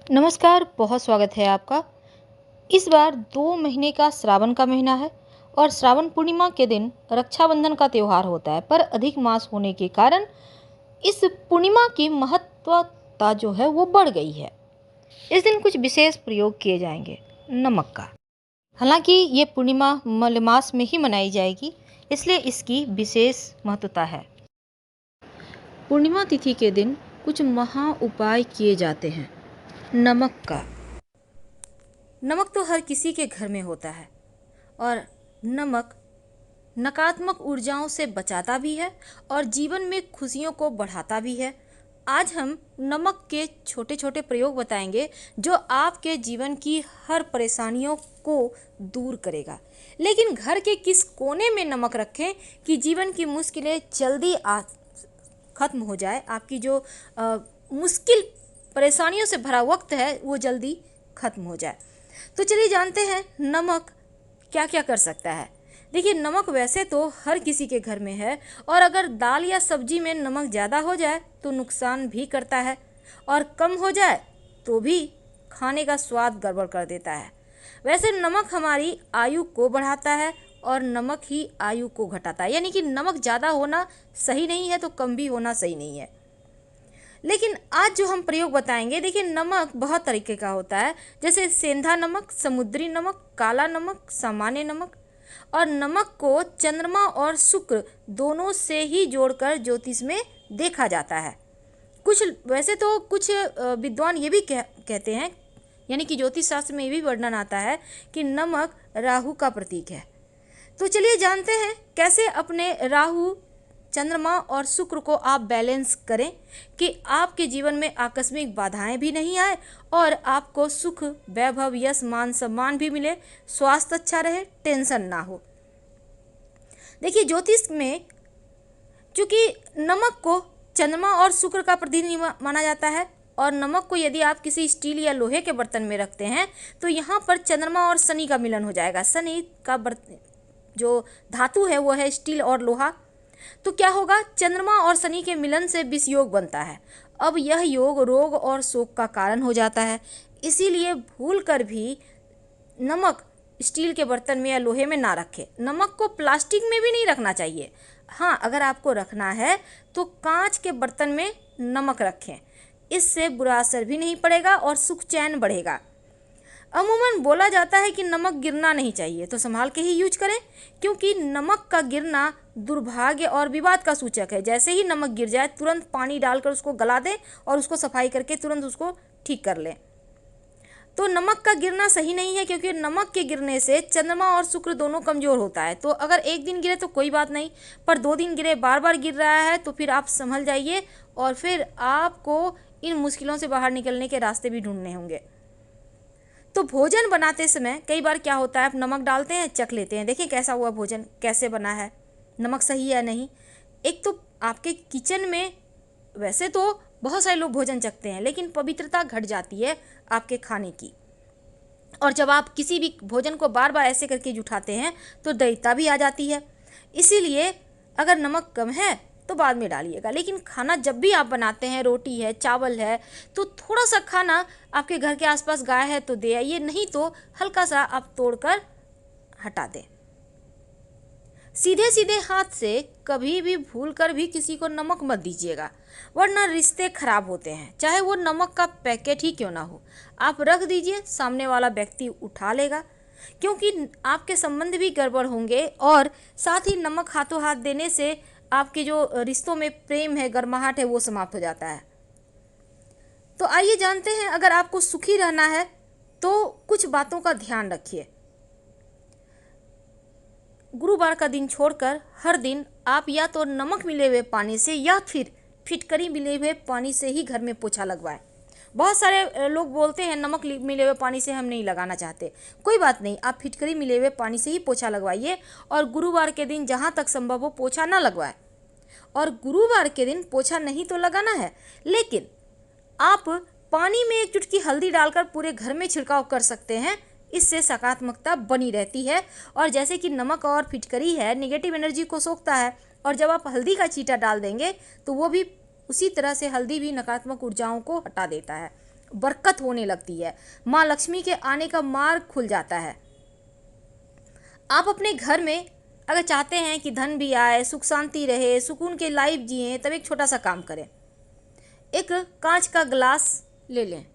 नमस्कार, बहुत स्वागत है आपका। इस बार 2 महीने का श्रावण का महीना है और श्रावण पूर्णिमा के दिन रक्षाबंधन का त्योहार होता है, पर अधिक मास होने के कारण इस पूर्णिमा की महत्वता जो है वो बढ़ गई है। इस दिन कुछ विशेष प्रयोग किए जाएंगे नमक का। हालांकि ये पूर्णिमा मलमास में ही मनाई जाएगी, इसलिए इसकी विशेष महत्वता है। पूर्णिमा तिथि के दिन कुछ महा उपाय किए जाते हैं नमक का। नमक तो हर किसी के घर में होता है और नमक नकारात्मक ऊर्जाओं से बचाता भी है और जीवन में खुशियों को बढ़ाता भी है। आज हम नमक के छोटे छोटे प्रयोग बताएंगे जो आपके जीवन की हर परेशानियों को दूर करेगा। लेकिन घर के किस कोने में नमक रखें कि जीवन की मुश्किलें जल्दी खत्म हो जाए, आपकी जो मुश्किल परेशानियों से भरा वक्त है वो जल्दी खत्म हो जाए। तो चलिए जानते हैं नमक क्या क्या कर सकता है। देखिए, नमक वैसे तो हर किसी के घर में है और अगर दाल या सब्जी में नमक ज़्यादा हो जाए तो नुकसान भी करता है और कम हो जाए तो भी खाने का स्वाद गड़बड़ कर देता है। वैसे नमक हमारी आयु को बढ़ाता है और नमक ही आयु को घटाता है, यानी कि नमक ज़्यादा होना सही नहीं है तो कम भी होना सही नहीं है। लेकिन आज जो हम प्रयोग बताएंगे, देखिए नमक बहुत तरीके का होता है, जैसे सेंधा नमक, समुद्री नमक, काला नमक, सामान्य नमक। और नमक को चंद्रमा और शुक्र दोनों से ही जोड़कर ज्योतिष में देखा जाता है। वैसे तो कुछ विद्वान ये भी कहते हैं, यानी कि ज्योतिष शास्त्र में ये भी वर्णन आता है कि नमक राहु का प्रतीक है। तो चलिए जानते हैं कैसे अपने राहु, चंद्रमा और शुक्र को आप बैलेंस करें कि आपके जीवन में आकस्मिक बाधाएं भी नहीं आए और आपको सुख, वैभव, यश, मान सम्मान भी मिले, स्वास्थ्य अच्छा रहे, टेंशन ना हो। देखिए, ज्योतिष में चूंकि नमक को चंद्रमा और शुक्र का प्रतिनिधि माना जाता है और नमक को यदि आप किसी स्टील या लोहे के बर्तन में रखते हैं तो यहाँ पर चंद्रमा और शनि का मिलन हो जाएगा। शनि का जो धातु है वो है स्टील और लोहा। तो क्या होगा, चंद्रमा और शनि के मिलन से विष योग बनता है। अब यह योग रोग और शोक का कारण हो जाता है। इसीलिए भूल कर भी नमक स्टील के बर्तन में या लोहे में ना रखें। नमक को प्लास्टिक में भी नहीं रखना चाहिए। हाँ, अगर आपको रखना है तो कांच के बर्तन में नमक रखें, इससे बुरा असर भी नहीं पड़ेगा और सुख चैन बढ़ेगा। अमूमन बोला जाता है कि नमक गिरना नहीं चाहिए, तो संभाल के ही यूज करें, क्योंकि नमक का गिरना दुर्भाग्य और विवाद का सूचक है। जैसे ही नमक गिर जाए तुरंत पानी डालकर उसको गला दें और उसको सफाई करके तुरंत उसको ठीक कर लें। तो नमक का गिरना सही नहीं है, क्योंकि नमक के गिरने से चंद्रमा और शुक्र दोनों कमजोर होता है। तो अगर एक दिन गिरे तो कोई बात नहीं, पर 2 दिन गिरे, बार बार गिर रहा है तो फिर आप संभल जाइए और फिर आपको इन मुश्किलों से बाहर निकलने के रास्ते भी ढूंढने होंगे। तो भोजन बनाते समय कई बार क्या होता है, आप नमक डालते हैं, चख लेते हैं, देखिए कैसा हुआ भोजन, कैसे बना है, नमक सही है नहीं। एक तो आपके किचन में वैसे तो बहुत सारे लोग भोजन चखते हैं, लेकिन पवित्रता घट जाती है आपके खाने की। और जब आप किसी भी भोजन को बार बार ऐसे करके उठाते हैं तो दैवता भी आ जाती है। इसीलिए अगर नमक कम है तो बाद में डालिएगा, लेकिन खाना जब भी आप बनाते हैं, रोटी है, चावल है, तो थोड़ा सा खाना आपके घर के आसपास गाय है तो दे आइए, नहीं तो हल्का सा आप तोड़कर हटा दें। सीधे सीधे हाथ से कभी भी भूल कर भी किसी को नमक मत दीजिएगा, वरना रिश्ते खराब होते हैं, चाहे वो नमक का पैकेट ही क्यों ना हो। आप रख दीजिए, सामने वाला व्यक्ति उठा लेगा, क्योंकि आपके संबंध भी गड़बड़ होंगे और साथ ही नमक हाथों हाथ देने से आपके जो रिश्तों में प्रेम है, गर्माहट है, वो समाप्त हो जाता है। तो आइए जानते हैं, अगर आपको सुखी रहना है तो कुछ बातों का ध्यान रखिए। गुरुवार का दिन छोड़कर हर दिन आप या तो नमक मिले हुए पानी से या फिर फिटकरी मिले हुए पानी से ही घर में पोछा लगवाएं। बहुत सारे लोग बोलते हैं नमक मिले हुए पानी से हम नहीं लगाना चाहते, कोई बात नहीं, आप फिटकरी मिले हुए पानी से ही पोछा लगवाइए और गुरुवार के दिन जहाँ तक संभव हो पोछा ना लगवाएं। और गुरुवार के दिन पोछा नहीं तो लगाना है, लेकिन आप पानी में एक चुटकी हल्दी डालकर पूरे घर में छिड़काव कर सकते हैं, इससे सकारात्मकता बनी रहती है। और जैसे कि नमक और फिटकरी है, नेगेटिव एनर्जी को सोखता है, और जब आप हल्दी का छींटा डाल देंगे तो वो भी उसी तरह से, हल्दी भी नकारात्मक ऊर्जाओं को हटा देता है बरकत होने लगती है, माँ लक्ष्मी के आने का मार्ग खुल जाता है। आप अपने घर में अगर चाहते हैं कि धन भी आए, सुख शांति रहे, सुकून के लाइफ जिए, तब एक छोटा सा काम करें। एक कांच का ग्लास ले लें।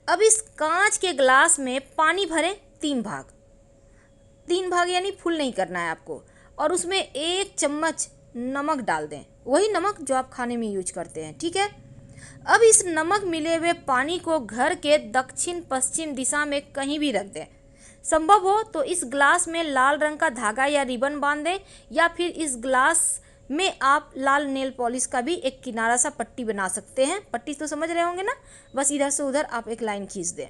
अब इस कांच के ग्लास में पानी भरें 3 भाग, 3 भाग यानी फुल नहीं करना है आपको, और उसमें 1 चम्मच नमक डाल दें, वही नमक जो आप खाने में यूज करते हैं, ठीक है। अब इस नमक मिले हुए पानी को घर के दक्षिण पश्चिम दिशा में कहीं भी रख दें। संभव हो तो इस ग्लास में लाल रंग का धागा या रिबन बांध दें, या फिर इस ग्लास में आप लाल नेल पॉलिश का भी एक किनारा सा पट्टी बना सकते हैं। पट्टी तो समझ रहे होंगे ना, बस इधर से उधर आप एक लाइन खींच दें।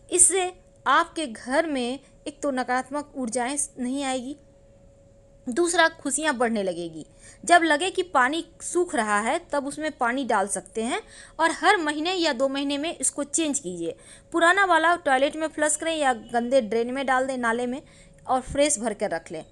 इससे आपके घर में एक तो नकारात्मक ऊर्जाएं नहीं आएगी, दूसरा खुशियां बढ़ने लगेगी। जब लगे कि पानी सूख रहा है तब उसमें पानी डाल सकते हैं, और हर महीने या 2 महीने में इसको चेंज कीजिए। पुराना वाला टॉयलेट में फ्लश करें या गंदे ड्रेन में डाल दें, नाले में, और फ्रेश भर कर रख लें।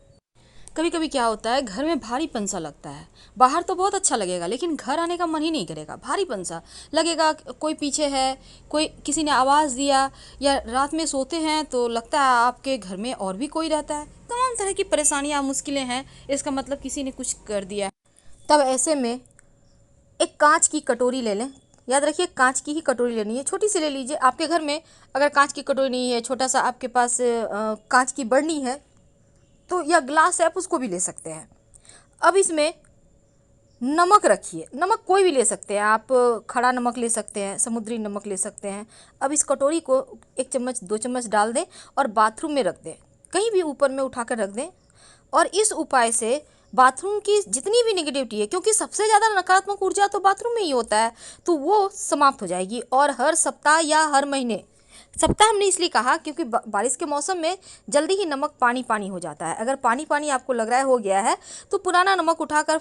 कभी कभी क्या होता है, घर में भारीपन सा लगता है। बाहर तो बहुत अच्छा लगेगा, लेकिन घर आने का मन ही नहीं करेगा, भारीपन सा लगेगा। कोई पीछे है, कोई किसी ने आवाज़ दिया, या रात में सोते हैं तो लगता है आपके घर में और भी कोई रहता है। तमाम तरह की परेशानियां, मुश्किलें हैं, इसका मतलब किसी ने कुछ कर दिया। तब ऐसे में एक कांच की कटोरी ले लें। याद रखिए, कांच की ही कटोरी लेनी है, छोटी सी ले लीजिए। आपके घर में अगर कांच की कटोरी नहीं है, छोटा सा आपके पास कांच की बर्नी है तो, या ग्लास है, आप उसको भी ले सकते हैं। अब इसमें नमक रखिए। नमक कोई भी ले सकते हैं आप, खड़ा नमक ले सकते हैं, समुद्री नमक ले सकते हैं। अब इस कटोरी को 1 चम्मच 2 चम्मच डाल दें और बाथरूम में रख दें, कहीं भी ऊपर में उठाकर रख दें। और इस उपाय से बाथरूम की जितनी भी नेगेटिविटी है, क्योंकि सबसे ज़्यादा नकारात्मक ऊर्जा तो बाथरूम में ही होता है, तो वो समाप्त हो जाएगी। और हर सप्ताह या हर महीने, सप्ताह हमने इसलिए कहा क्योंकि बारिश के मौसम में जल्दी ही नमक पानी पानी हो जाता है। अगर पानी पानी आपको लग रहा है हो गया है, तो पुराना नमक उठाकर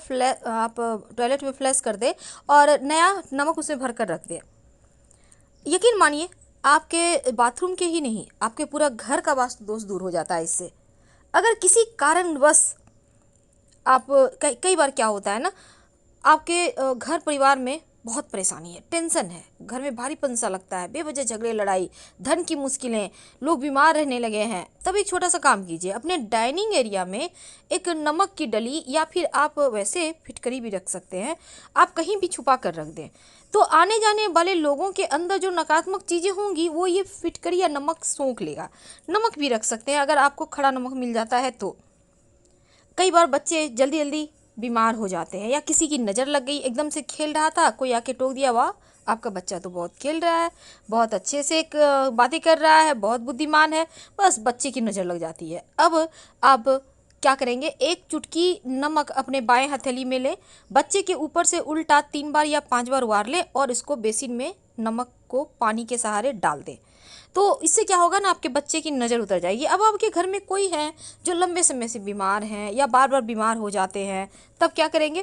आप टॉयलेट में फ्लैश कर दे और नया नमक उसमें भर कर रख दे। यकीन मानिए, आपके बाथरूम के ही नहीं, आपके पूरा घर का वास्तु दोष दूर हो जाता है इससे। अगर किसी कारणवश आप, कई बार क्या होता है ना, आपके घर परिवार में बहुत परेशानी है, टेंशन है, घर में भारीपन सा लगता है, बेवजह झगड़े लड़ाई, धन की मुश्किलें, लोग बीमार रहने लगे हैं, तब एक छोटा सा काम कीजिए। अपने डाइनिंग एरिया में एक नमक की डली, या फिर आप वैसे फिटकरी भी रख सकते हैं, आप कहीं भी छुपा कर रख दें। तो आने जाने वाले लोगों के अंदर जो नकारात्मक चीज़ें होंगी वो ये फिटकरी या नमक सोख लेगा। नमक भी रख सकते हैं अगर आपको खड़ा नमक मिल जाता है तो। कई बार बच्चे जल्दी जल्दी बीमार हो जाते हैं, या किसी की नज़र लग गई, एकदम से खेल रहा था, कोई आके टोक दिया, वाह आपका बच्चा तो बहुत खेल रहा है, बहुत अच्छे से बातें कर रहा है, बहुत बुद्धिमान है, बस बच्चे की नज़र लग जाती है। अब आप क्या करेंगे, 1 चुटकी नमक अपने बाएं हथेली में लें, बच्चे के ऊपर से उल्टा 3 बार या 5 बार वार लें, और इसको बेसिन में नमक को पानी के सहारे डाल दें। तो इससे क्या होगा ना, आपके बच्चे की नज़र उतर जाएगी। अब आपके घर में कोई है जो लंबे समय से बीमार हैं या बार बार बीमार हो जाते हैं, तब क्या करेंगे,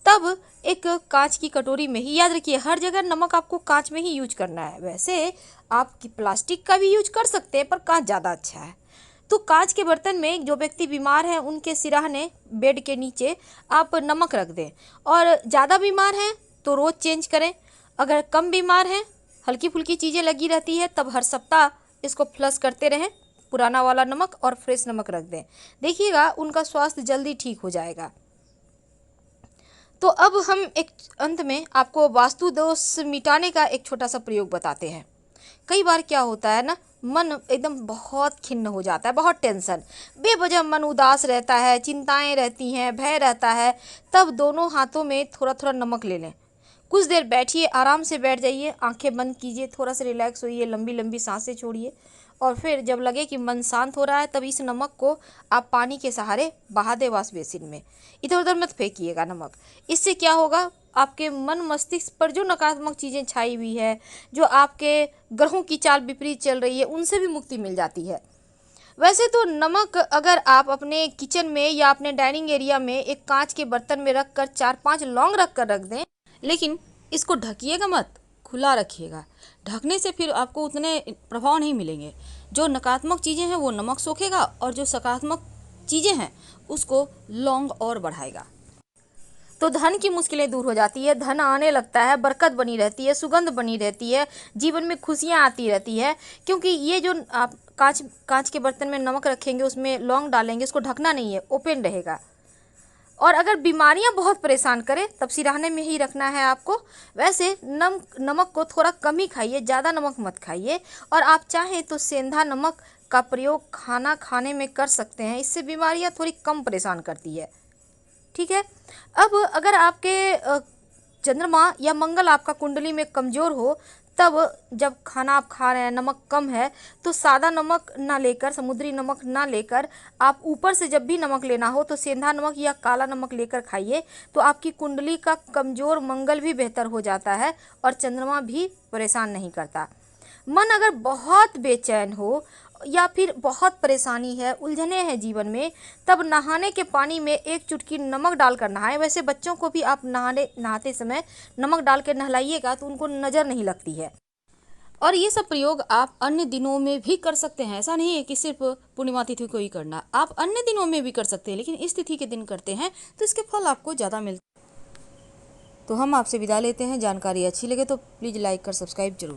तब एक कांच की कटोरी में ही, याद रखिए हर जगह नमक आपको कांच में ही यूज करना है। वैसे आप प्लास्टिक का भी यूज कर सकते हैं, पर कांच ज़्यादा अच्छा है। तो कांच के बर्तन में जो व्यक्ति बीमार है उनके सिराहने बेड के नीचे आप नमक रख दें, और ज़्यादा बीमार हैं तो रोज़ चेंज करें। अगर कम बीमार हैं, हल्की फुल्की चीज़ें लगी रहती है, तब हर सप्ताह इसको फ्लश करते रहें, पुराना वाला नमक और फ्रेश नमक रख दें। देखिएगा उनका स्वास्थ्य जल्दी ठीक हो जाएगा। तो अब हम एक अंत में आपको वास्तु दोष मिटाने का एक छोटा सा प्रयोग बताते हैं। कई बार क्या होता है ना, मन एकदम बहुत खिन्न हो जाता है, बहुत टेंशन, बेवजह मन उदास रहता है, चिंताएं रहती हैं, भय रहता है, तब दोनों हाथों में थोड़ा थोड़ा नमक ले लें। कुछ देर बैठिए, आराम से बैठ जाइए, आंखें बंद कीजिए, थोड़ा सा रिलैक्स होइए, लंबी लंबी सांसें छोड़िए, और फिर जब लगे कि मन शांत हो रहा है, तब इस नमक को आप पानी के सहारे बहा दें वॉश बेसिन में। इधर उधर मत फेंकिएगा नमक। इससे क्या होगा, आपके मन मस्तिष्क पर जो नकारात्मक चीज़ें छाई हुई है, जो आपके ग्रहों की चाल विपरीत चल रही है, उनसे भी मुक्ति मिल जाती है। वैसे तो नमक अगर आप अपने किचन में या अपने डाइनिंग एरिया में एक कांच के बर्तन में रख कर 4-5 लौंग रख कर रख दें, लेकिन इसको ढकिएगा मत, खुला रखिएगा। ढकने से फिर आपको उतने प्रभाव नहीं मिलेंगे। जो नकारात्मक चीज़ें हैं वो नमक सोखेगा, और जो सकारात्मक चीज़ें हैं उसको लौंग और बढ़ाएगा। तो धन की मुश्किलें दूर हो जाती है, धन आने लगता है, बरकत बनी रहती है, सुगंध बनी रहती है, जीवन में खुशियाँ आती रहती है। क्योंकि ये जो आप कांच कांच के बर्तन में नमक रखेंगे, उसमें लौंग डालेंगे, उसको ढकना नहीं है, ओपन रहेगा। और अगर बीमारियां बहुत परेशान करें तब सिरहाने में ही रखना है आपको। वैसे नमक को थोड़ा कम ही खाइए, ज़्यादा नमक मत खाइए। और आप चाहें तो सेंधा नमक का प्रयोग खाना खाने में कर सकते हैं, इससे बीमारियां थोड़ी कम परेशान करती है। ठीक है। अब अगर आपके चंद्रमा या मंगल आपका कुंडली में कमज़ोर हो, तब जब खाना आप खा रहे हैं नमक कम है, तो सादा नमक ना लेकर, समुद्री नमक ना लेकर, आप ऊपर से जब भी नमक लेना हो तो सेंधा नमक या काला नमक लेकर खाइए। तो आपकी कुंडली का कमज़ोर मंगल भी बेहतर हो जाता है और चंद्रमा भी परेशान नहीं करता। मन अगर बहुत बेचैन हो या फिर बहुत परेशानी है, उलझने हैं जीवन में, तब नहाने के पानी में एक चुटकी नमक डालकर नहाएं। वैसे बच्चों को भी आप नहाते समय नमक डाल के नहलाइएगा तो उनको नज़र नहीं लगती है। और ये सब प्रयोग आप अन्य दिनों में भी कर सकते हैं, ऐसा नहीं है कि सिर्फ पूर्णिमा तिथि को ही करना, आप अन्य दिनों में भी कर सकते हैं, लेकिन इस तिथि के दिन करते हैं तो इसके फल आपको ज़्यादा मिलते हैं। तो हम आपसे विदा लेते हैं। जानकारी अच्छी लगे तो प्लीज़ लाइक कर सब्सक्राइब जरूर।